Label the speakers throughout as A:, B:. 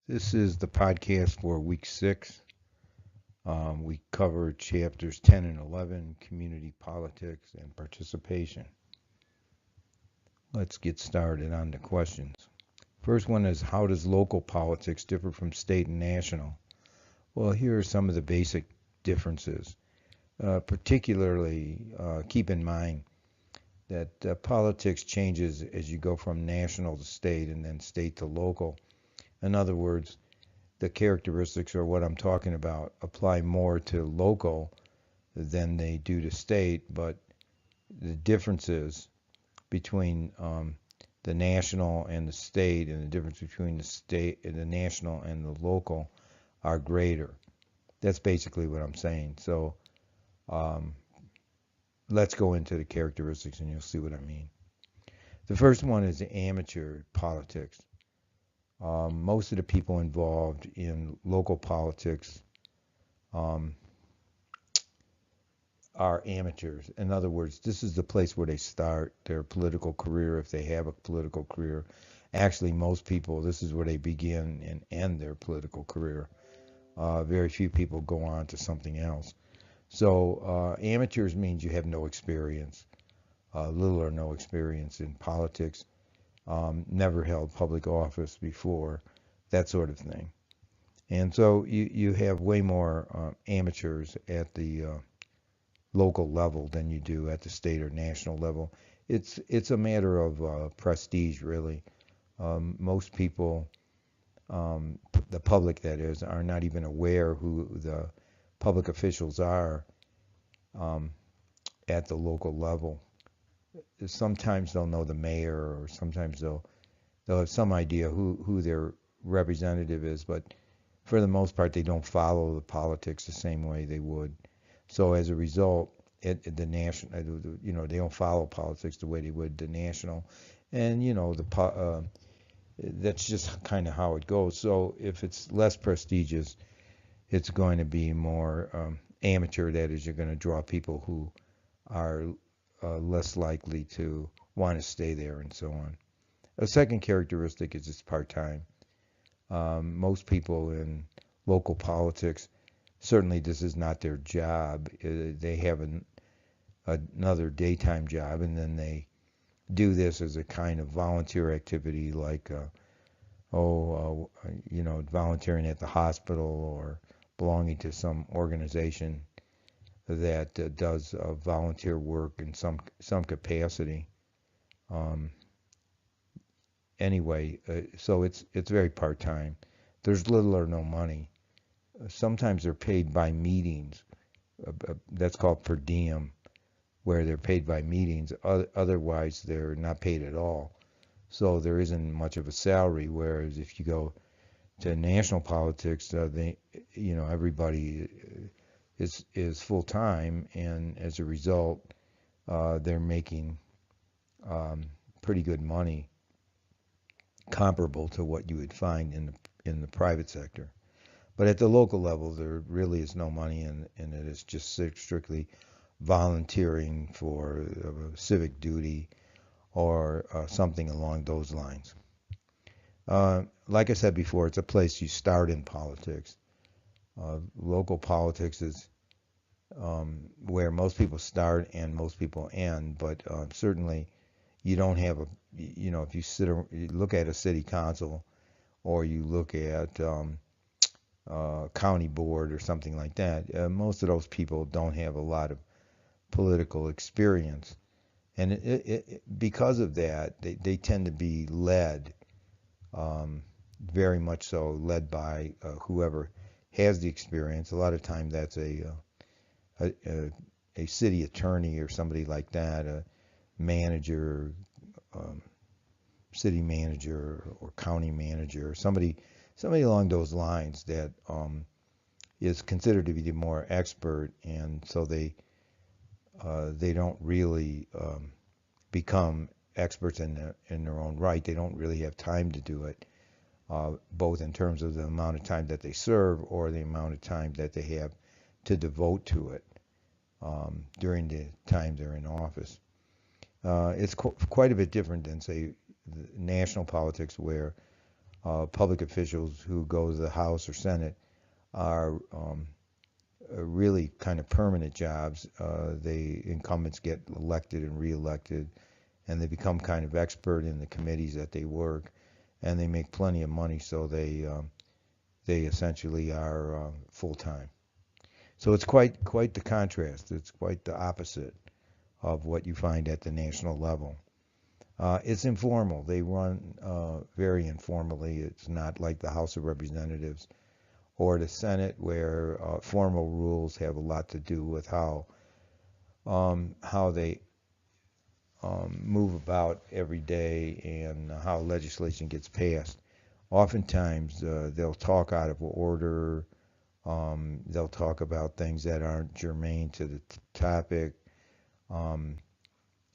A: This is the podcast for week 6. We cover chapters 10 and 11, community politics and participation. Let's get started on the questions. First one is, how does local politics differ from state and national? Well, here are some of the basic differences. Particularly, keep in mind that politics changes as you go from national to state and then state to local. In other words, the characteristics or what I'm talking about apply more to local than they do to state, but the differences between the national and the state and the difference between the state and the national and the local are greater. That's basically what I'm saying. So um, let's go into the characteristics and you'll see what I mean. The first one is amateur politics. Most of the people involved in local politics um, are amateurs. In other words, this is the place where they start their political career if they have a political career. Actually, most people, this is where they begin and end their political career. Very few people go on to something else. So amateurs means you have no experience, little or no experience in politics, never held public office before, that sort of thing. And so you have way more amateurs at the local level than you do at the state or national level. It's a matter of prestige, really. Most people, the public that is, are not even aware who the public officials are um, at the local level. Sometimes they'll know the mayor, or sometimes they'll have some idea who their representative is, but for the most part, they don't follow the politics the same way they would. So as a result, at the national, they don't follow politics the way they would the national, and that's just kind of how it goes. So if it's less prestigious, it's going to be more amateur. That is, you're going to draw people who are less likely to want to stay there and so on. A second characteristic is it's part-time. Most people in local politics, certainly this is not their job. They have another daytime job, and then they do this as a kind of volunteer activity, like volunteering at the hospital or belonging to some organization that does volunteer work in some capacity. Um, so it's very part time. There's little or no money. Sometimes they're paid by meetings. That's called per diem, where they're paid by meetings. Otherwise, they're not paid at all. So there isn't much of a salary. Whereas if you go to national politics, everybody is full time, and as a result, they're making pretty good money, comparable to what you would find in the private sector. But at the local level, there really is no money, and it is just strictly volunteering for civic duty or something along those lines. Like I said before, it's a place you start in politics. Local politics is where most people start and most people end, but certainly you don't have if you look at a city council or you look at county board or something like that, most of those people don't have a lot of political experience. And because of that, they tend to be led, very much so, led by whoever has the experience. A lot of times that's a city attorney or somebody like that, a manager, um, city manager or county manager, or somebody along those lines that is considered to be the more expert, and so they don't really become experts in their own right. They don't really have time to do it, both in terms of the amount of time that they serve or the amount of time that they have to devote to it during the time they're in office. It's quite a bit different than, say, national politics, where public officials who go to the House or Senate are really kind of permanent jobs. The incumbents get elected and reelected, and they become kind of expert in the committees that they work, and they make plenty of money, so they essentially are full time. So it's quite the contrast. It's quite the opposite of what you find at the national level. It's informal. They run very informally. It's not like the House of Representatives or the Senate, where formal rules have a lot to do with how they move about every day and how legislation gets passed. Oftentimes, they'll talk out of order. They'll talk about things that aren't germane to the topic. Um,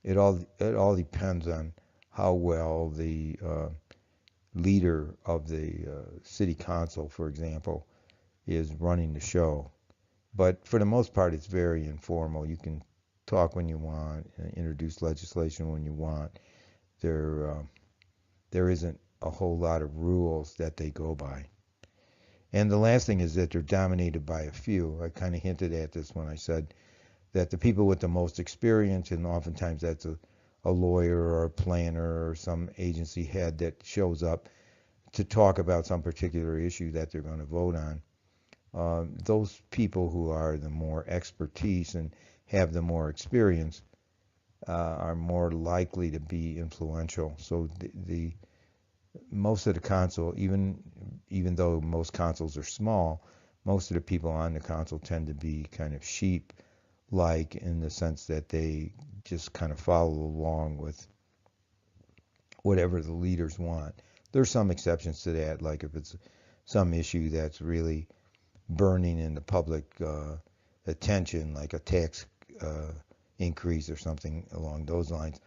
A: it all depends on how well the leader of the city council, for example, is running the show. But for the most part, it's very informal. You can talk when you want, introduce legislation when you want. There isn't a whole lot of rules that they go by. And the last thing is that they're dominated by a few. I kind of hinted at this when I said that the people with the most experience, and oftentimes that's a lawyer or a planner or some agency head that shows up to talk about some particular issue that they're going to vote on. Those people who are the more expertise and have the more experience are more likely to be influential. So the most of the council, even though most councils are small, most of the people on the council tend to be kind of sheep-like in the sense that they just kind of follow along with whatever the leaders want. There's some exceptions to that, like if it's some issue that's really burning in the public attention, like a tax increase or something along those lines.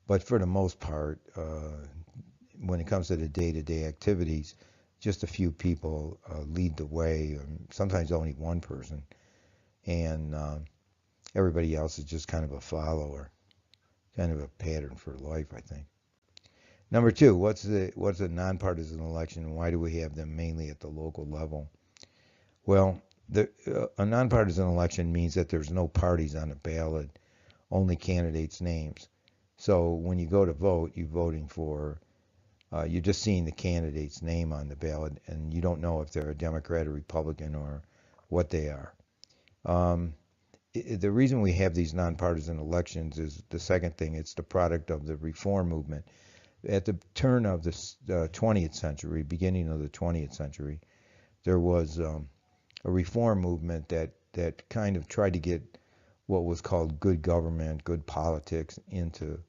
A: But for the most part, when it comes to the day-to-day activities, just a few people lead the way, sometimes only one person, and everybody else is just kind of a follower, kind of a pattern for life, I think. Number two, what's a nonpartisan election, and why do we have them mainly at the local level? Well, a nonpartisan election means that there's no parties on the ballot, only candidates' names. So when you go to vote, you're just seeing the candidate's name on the ballot, and you don't know if they're a Democrat or Republican or what they are. The reason we have these nonpartisan elections is the second thing. It's the product of the reform movement. At the turn of the 20th century, beginning of the 20th century, there was a reform movement that kind of tried to get what was called good government, good politics into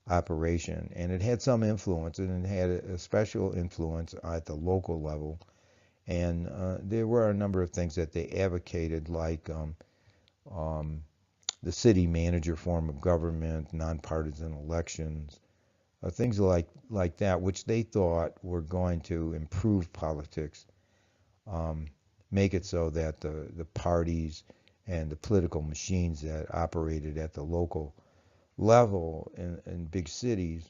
A: operation. And it had some influence, and it had a special influence at the local level. And there were a number of things that they advocated, like the city manager form of government, nonpartisan elections, things like that, which they thought were going to improve politics, make it so that the parties and the political machines that operated at the local level in big cities,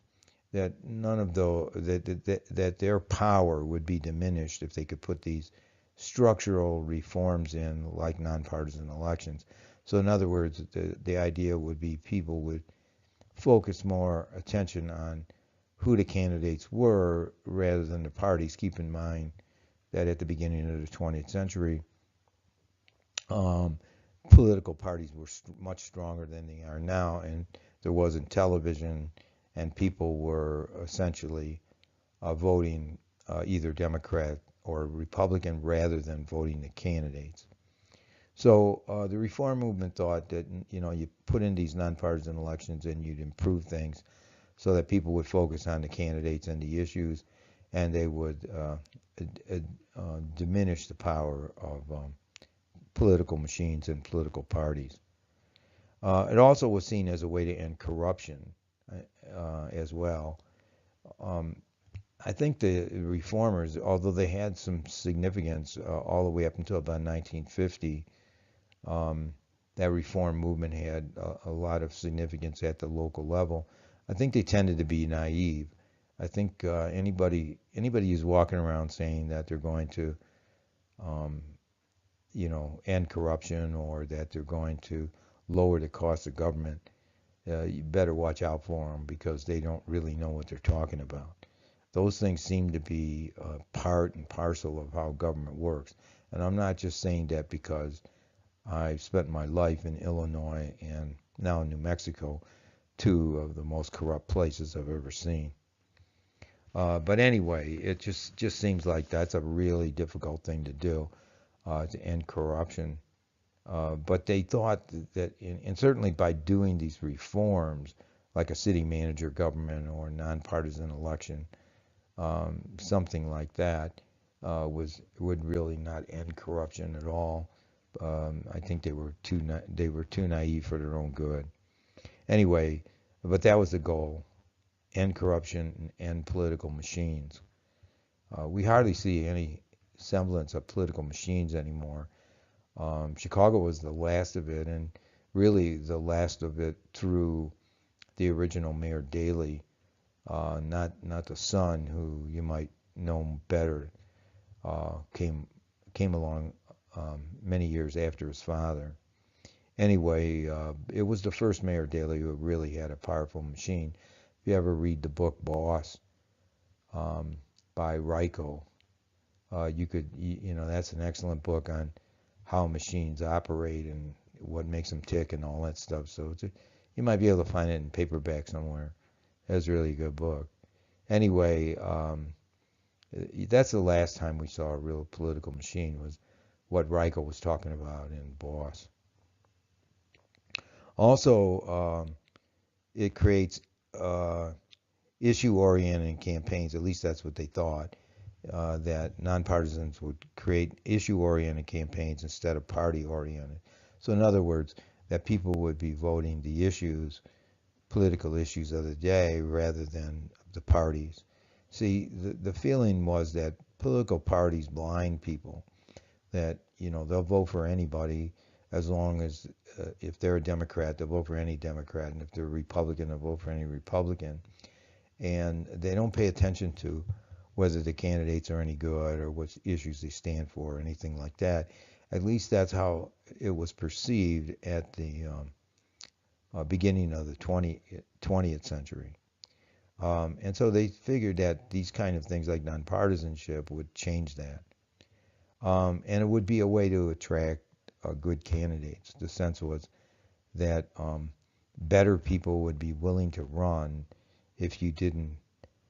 A: that none of that their power would be diminished if they could put these structural reforms in, like nonpartisan elections. So in other words, the idea would be people would focus more attention on who the candidates were rather than the parties. Keep in mind that at the beginning of the 20th century, political parties were much stronger than they are now, and there wasn't television, and people were essentially voting either Democrat or Republican rather than voting the candidates. So the reform movement thought that you put in these nonpartisan elections and you'd improve things so that people would focus on the candidates and the issues, and they would diminish the power of political machines and political parties. It also was seen as a way to end corruption as well. I think the reformers, although they had some significance all the way up until about 1950, that reform movement had a lot of significance at the local level. I think they tended to be naive. I think anybody who's walking around saying that they're going to, um, end corruption or that they're going to lower the cost of government, you better watch out for them because they don't really know what they're talking about. Those things seem to be part and parcel of how government works. And I'm not just saying that because I've spent my life in Illinois and now in New Mexico, two of the most corrupt places I've ever seen. But anyway, it just seems like that's a really difficult thing to do, to end corruption. But they thought that, and certainly by doing these reforms, like a city manager government or nonpartisan election, something like that, would really not end corruption at all. I think they were too naive for their own good. Anyway, but that was the goal: end corruption and end political machines. We hardly see any semblance of political machines anymore. Chicago was the last of it, and really the last of it through the original Mayor Daley, not the son, who you might know better, came along many years after his father. Anyway, it was the first Mayor Daley who really had a powerful machine. If you ever read the book Boss, um, by Reichel, that's an excellent book on how machines operate and what makes them tick and all that stuff. So you might be able to find it in paperback somewhere. That's a really good book. Anyway, that's the last time we saw a real political machine, was what Reichel was talking about in Boss. Also, it creates issue-oriented campaigns. At least that's what they thought. That nonpartisans would create issue-oriented campaigns instead of party-oriented. So in other words, that people would be voting the issues, political issues of the day, rather than the parties. See, the feeling was that political parties blind people, that they'll vote for anybody as long as, if they're a Democrat, they'll vote for any Democrat, and if they're a Republican, they'll vote for any Republican. And they don't pay attention to whether the candidates are any good or what issues they stand for or anything like that. At least that's how it was perceived at the beginning of the 20th century. And so they figured that these kind of things like nonpartisanship would change that. And it would be a way to attract good candidates. The sense was that better people would be willing to run if you didn't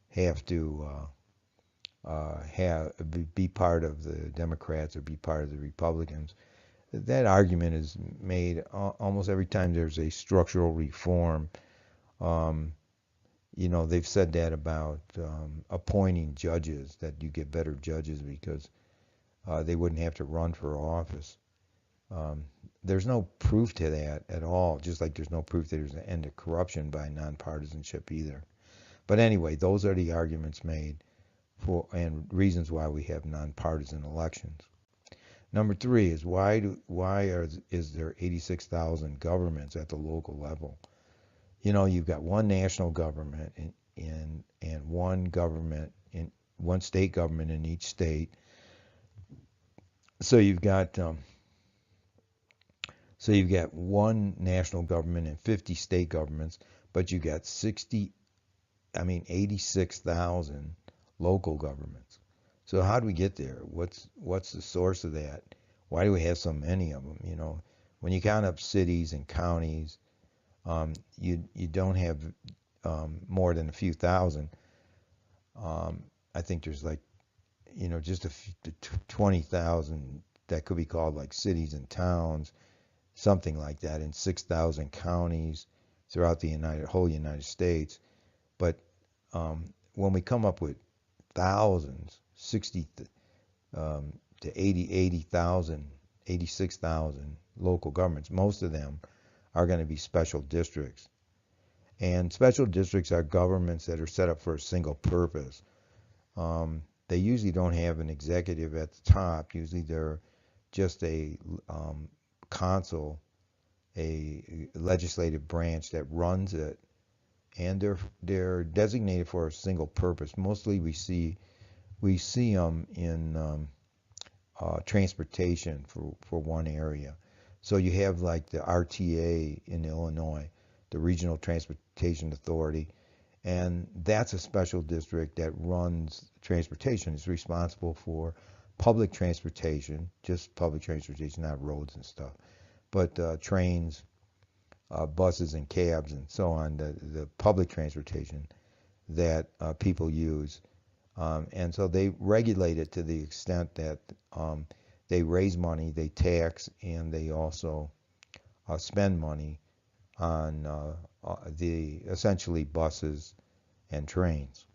A: have to be part of the Democrats or be part of the Republicans. That argument is made almost every time there's a structural reform. They've said that about appointing judges, that you get better judges because they wouldn't have to run for office. There's no proof to that at all, just like there's no proof that there's an end of corruption by nonpartisanship either. But anyway, those are the arguments made for and reasons why we have nonpartisan elections. Number three is is there 86,000 governments at the local level? You've got one national government and one state government in each state. So you've got one national government and 50 state governments, but you got 86,000 local governments. So how do we get there? What's the source of that? Why do we have so many of them? When you count up cities and counties, you don't have more than a few thousand. I think there's just 20,000 that could be called like cities and towns, something like that, in 6,000 counties throughout the whole United States. But when we come up with thousands, 60 to 80,000, 86,000 local governments, most of them are going to be special districts. And special districts are governments that are set up for a single purpose. They usually don't have an executive at the top. Usually they're just a council, a legislative branch that runs it, and they're designated for a single purpose. Mostly we see them in transportation for one area. So you have like the RTA in Illinois, the Regional Transportation Authority, and that's a special district that runs transportation. It's responsible for public transportation, just public transportation, not roads and stuff, but trains, buses and cabs and so on, the public transportation that people use. And so they regulate it to the extent that they raise money, they tax, and they also spend money on the essentially buses and trains.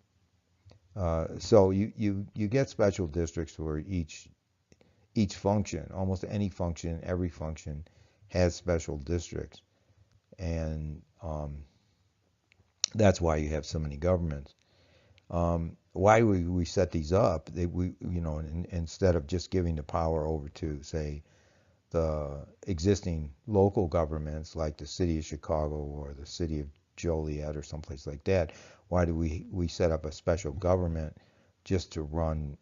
A: So you get special districts where each function, almost any function, every function has special districts, and that's why you have so many governments. Why we set these up? Instead of just giving the power over to, say, the existing local governments like the city of Chicago or the city of Joliet or someplace like that, why do we set up a special government just to run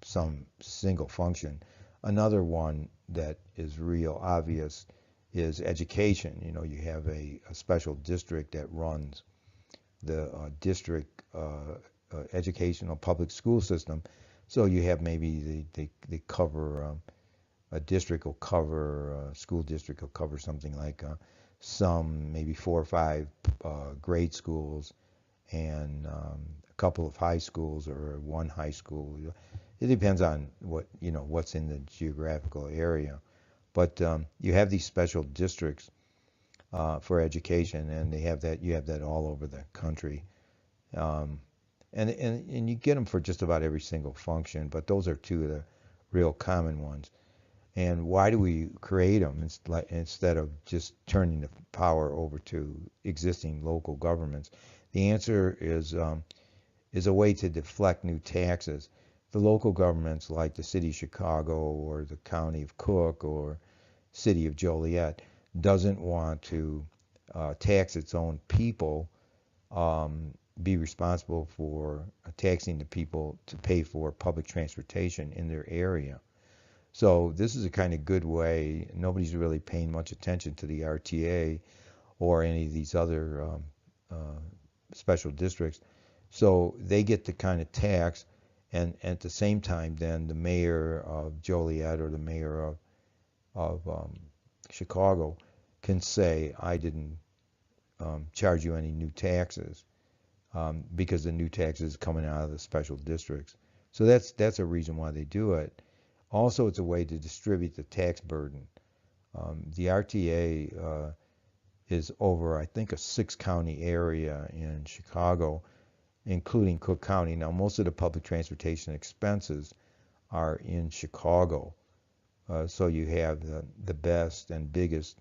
A: some single function? Another one that is real obvious is education. You have a special district that runs the district educational public school system. So you have maybe they cover a district will cover, a school district will cover something like some maybe 4 or 5 grade schools and a couple of high schools or one high school. It depends on what's in the geographical area. But you have these special districts for education, and you have that all over the country. Um, and you get them for just about every single function, but those are two of the real common ones. And why do we create them instead of just turning the power over to existing local governments? The answer is a way to deflect new taxes. The local governments, like the city of Chicago or the county of Cook or city of Joliet, doesn't want to tax its own people, be responsible for taxing the people to pay for public transportation in their area. So this is a kind of good way. Nobody's really paying much attention to the RTA or any of these other special districts. So they get to kind of tax, and at the same time, then the mayor of Joliet or the mayor of Chicago can say, I didn't charge you any new taxes because the new taxes coming out of the special districts. So that's a reason why they do it. Also, it's a way to distribute the tax burden. The RTA is over, I think, a 6-county area in Chicago, including Cook County. Now, most of the public transportation expenses are in Chicago. So you have the best and biggest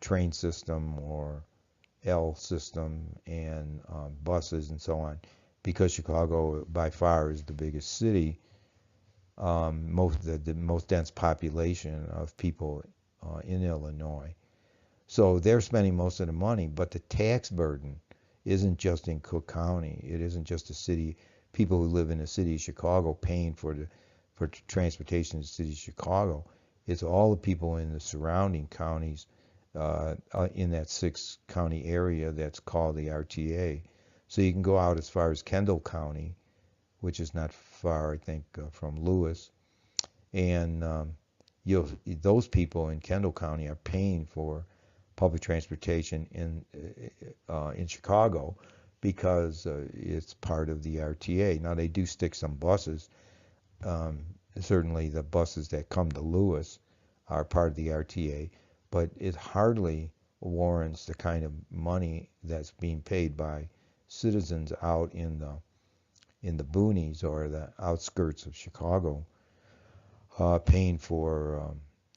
A: train system or L system and buses and so on, because Chicago by far is the biggest city, the most dense population of people in Illinois. So they're spending most of the money, but the tax burden isn't just in Cook County. It isn't just the city, people who live in the city of Chicago paying for transportation in the city of Chicago. It's all the people in the surrounding counties in that 6-county area that's called the RTA. So you can go out as far as Kendall County, which is not far, I think, from Lewis, and those people in Kendall County are paying for public transportation in Chicago because it's part of the RTA. Now they do stick some buses. Certainly the buses that come to Lewis are part of the RTA, but it hardly warrants the kind of money that's being paid by citizens out in the boonies or the outskirts of Chicago, paying for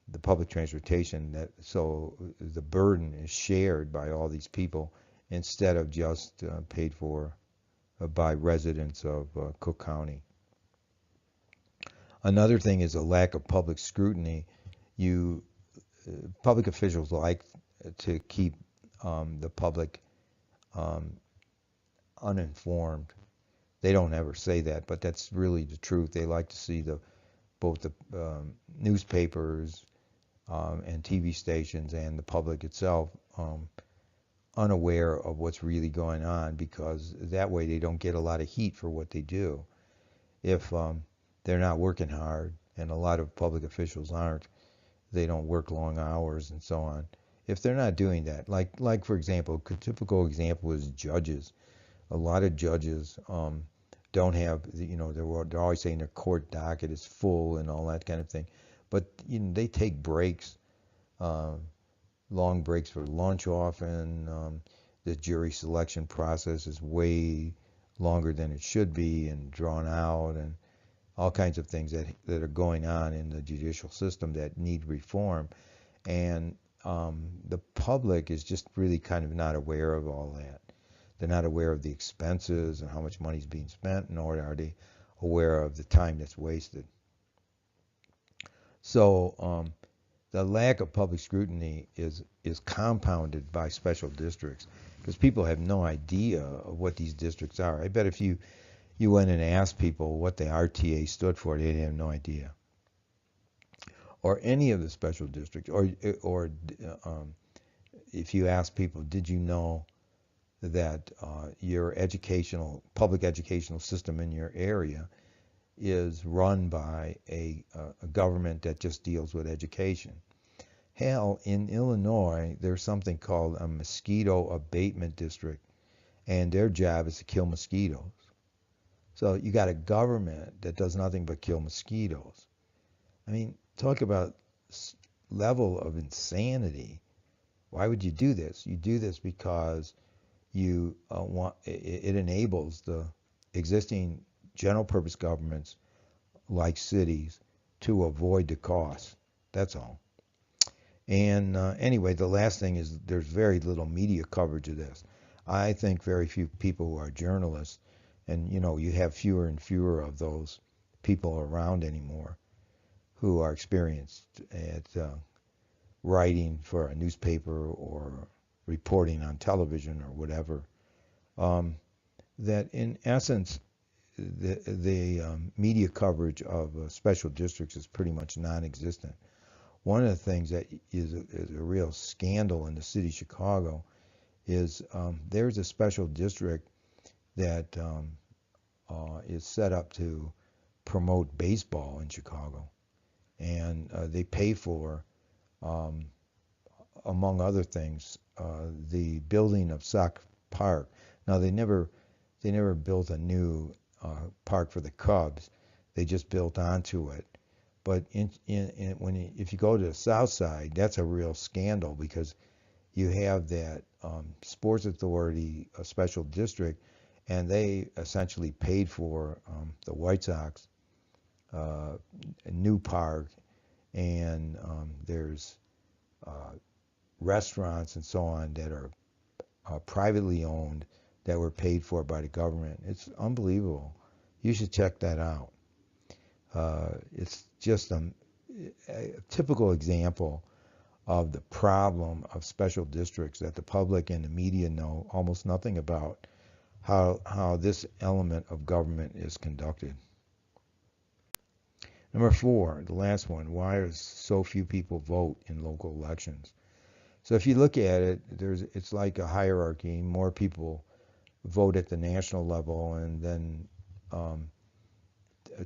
A: the public transportation. So the burden is shared by all these people instead of just paid for by residents of Cook County. Another thing is a lack of public scrutiny. Public officials like to keep the public um, uninformed. They don't ever say that, but that's really the truth. They like to see both the newspapers and TV stations and the public itself unaware of what's really going on, because that way they don't get a lot of heat for what they do. If they're not working hard, and a lot of public officials aren't, they don't work long hours and so on. If they're not doing that, like for example, a typical example is judges. A lot of judges don't have, they're always saying their court docket is full and all that kind of thing, but they take breaks, uh, long breaks for lunch often. The jury selection process is way longer than it should be and drawn out, and all kinds of things that are going on in the judicial system that need reform. And the public is just really kind of not aware of all that. They're not aware of the expenses and how much money is being spent, nor are they aware of the time that's wasted. So the lack of public scrutiny is compounded by special districts, because people have no idea of what these districts are. I bet if you went and asked people what the RTA stood for, they'd have no idea. Or any of the special districts, or if you ask people, did you know that your public educational system in your area is run by a government that just deals with education? Hell, in Illinois, there's something called a mosquito abatement district, and their job is to kill mosquitoes. So you got a government that does nothing but kill mosquitoes. I mean, talk about level of insanity. Why would you do this? You do this because you want it enables the existing general purpose governments like cities to avoid the costs. That's all. And anyway, the last thing is there's very little media coverage of this. I think very few people who are journalists, and you have fewer and fewer of those people around anymore who are experienced at writing for a newspaper or reporting on television or whatever, that in essence the media coverage of special districts is pretty much non-existent. One of the things that is a real scandal in the city of Chicago is there's a special district that is set up to promote baseball in Chicago, and they pay for, among other things, the building of Sock Park. Now they never built a new park for the Cubs. They just built onto it. But if you go to the South Side, that's a real scandal, because you have that Sports Authority, a special district, and they essentially paid for the White Sox a new park, and there's restaurants and so on that are privately owned that were paid for by the government. It's unbelievable. You should check that out. It's just a typical example of the problem of special districts that the public and the media know almost nothing about, how this element of government is conducted. Number 4, the last one, why does so few people vote in local elections? So if you look at it, it's like a hierarchy. More people vote at the national level, and then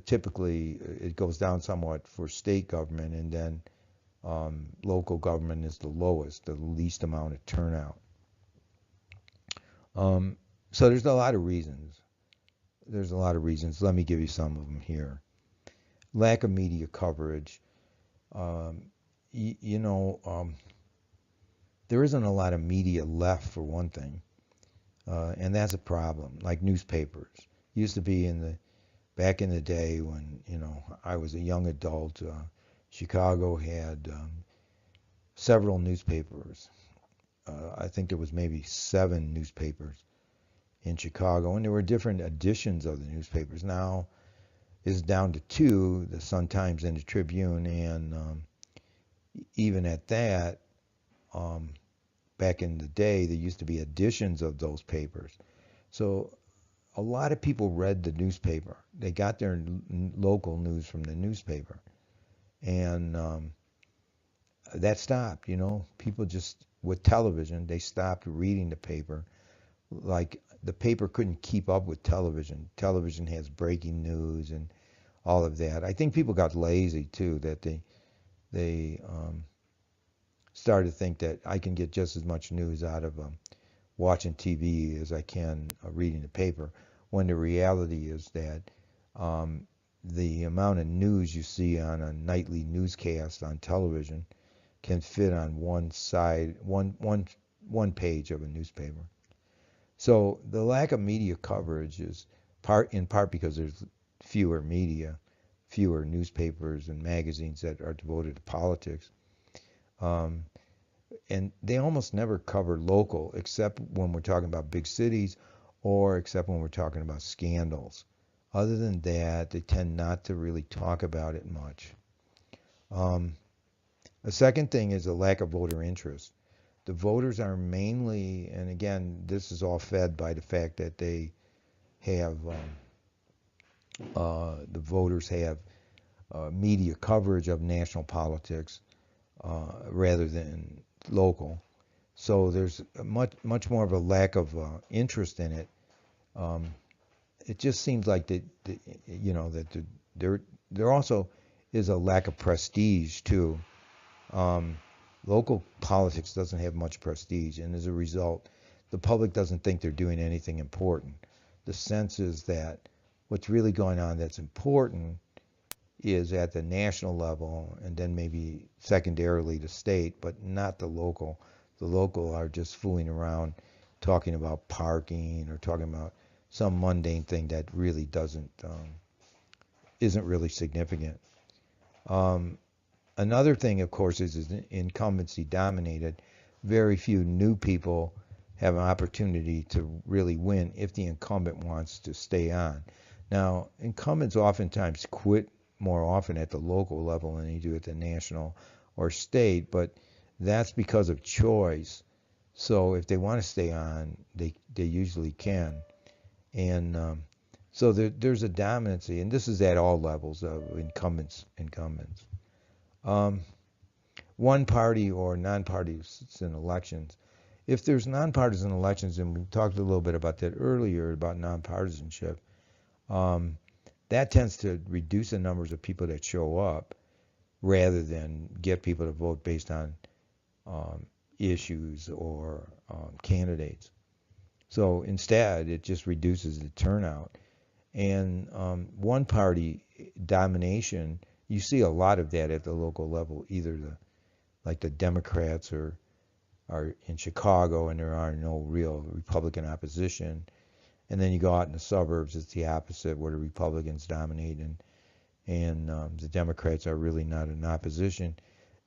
A: typically it goes down somewhat for state government, and then local government is the lowest, the least amount of turnout. So there's a lot of reasons. Let me give you some of them here. Lack of media coverage. There isn't a lot of media left, for one thing, and that's a problem. Like newspapers used to be back in the day when I was a young adult. Chicago had several newspapers. I think there was maybe 7 newspapers in Chicago, and there were different editions of the newspapers. Now it's down to 2, the Sun-Times and the Tribune, and even at that, back in the day, there used to be editions of those papers. So a lot of people read the newspaper. They got their local news from the newspaper. And that stopped, you know. People just, with television, they stopped reading the paper. Like the paper couldn't keep up with television. Television has breaking news and all of that. I think people got lazy too, that they started to think that I can get just as much news out of watching TV as I can reading the paper, when the reality is that the amount of news you see on a nightly newscast on television can fit on one side, one page of a newspaper. So the lack of media coverage is in part because there's fewer media, fewer newspapers and magazines that are devoted to politics. Um, and they almost never cover local, except when we're talking about big cities or except when we're talking about scandals. Other than that, they tend not to really talk about it much. Um, a second thing is a lack of voter interest. The voters are mainly, and again, this is all fed by the fact that they have, the voters have media coverage of national politics rather than local. So there's much more of a lack of interest in it. Um, it just seems like you know, that there also is a lack of prestige too. Um, Local politics doesn't have much prestige, and as a result, the public doesn't think they're doing anything important. The sense is that what's really going on that's important is at the national level, and then maybe secondarily the state, but not the local. The local are just fooling around, talking about parking or talking about some mundane thing that really isn't really significant. Um, Another thing, of course, is incumbency dominated. Very few new people have an opportunity to really win if the incumbent wants to stay on. Now, incumbents oftentimes quit more often at the local level than they do at the national or state, but that's because of choice. So if they want to stay on, they usually can. And so there's a dominancy, and this is at all levels of incumbents. Um, One party or nonpartisan elections. If there's nonpartisan elections, and we talked a little bit about that earlier about nonpartisanship, um, that tends to reduce the numbers of people that show up rather than get people to vote based on um, issues or candidates. So instead, it just reduces the turnout. And one party domination, you see a lot of that at the local level, either like the Democrats are in Chicago and there are no real Republican opposition. And then you go out in the suburbs, it's the opposite, where the Republicans dominate and the Democrats are really not in opposition.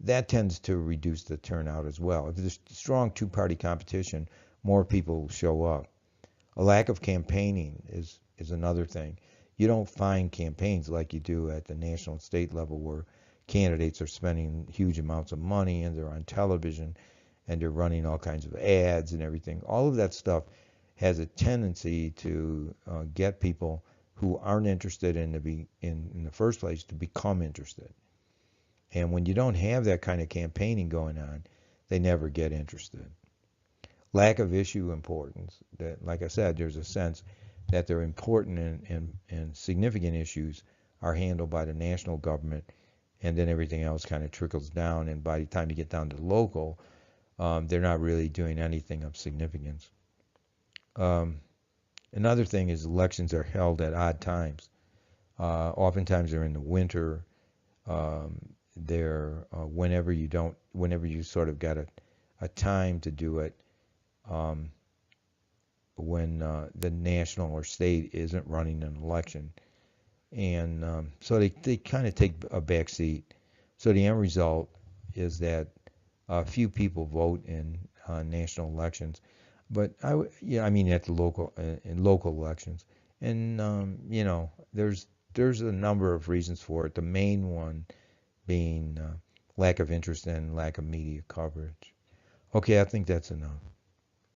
A: That tends to reduce the turnout as well. If there's strong two-party competition, more people show up. A lack of campaigning is another thing. You don't find campaigns like you do at the national and state level where candidates are spending huge amounts of money and they're on television and they're running all kinds of ads and everything. All of that stuff has a tendency to get people who aren't interested in the first place to become interested. And when you don't have that kind of campaigning going on, they never get interested. Lack of issue importance. That, like I said, there's a sense that they're important and significant issues are handled by the national government, and then everything else kind of trickles down. And by the time you get down to local, they're not really doing anything of significance. Um, Another thing is elections are held at odd times. Oftentimes they're in the winter. They're whenever you sort of got a time to do it, um, when the national or state isn't running an election. And so they kind of take a back seat. So the end result is that few people vote in national elections, but I mean at the local in local elections, and you know, there's a number of reasons for it. The main one being lack of interest and lack of media coverage. Okay, I think that's enough.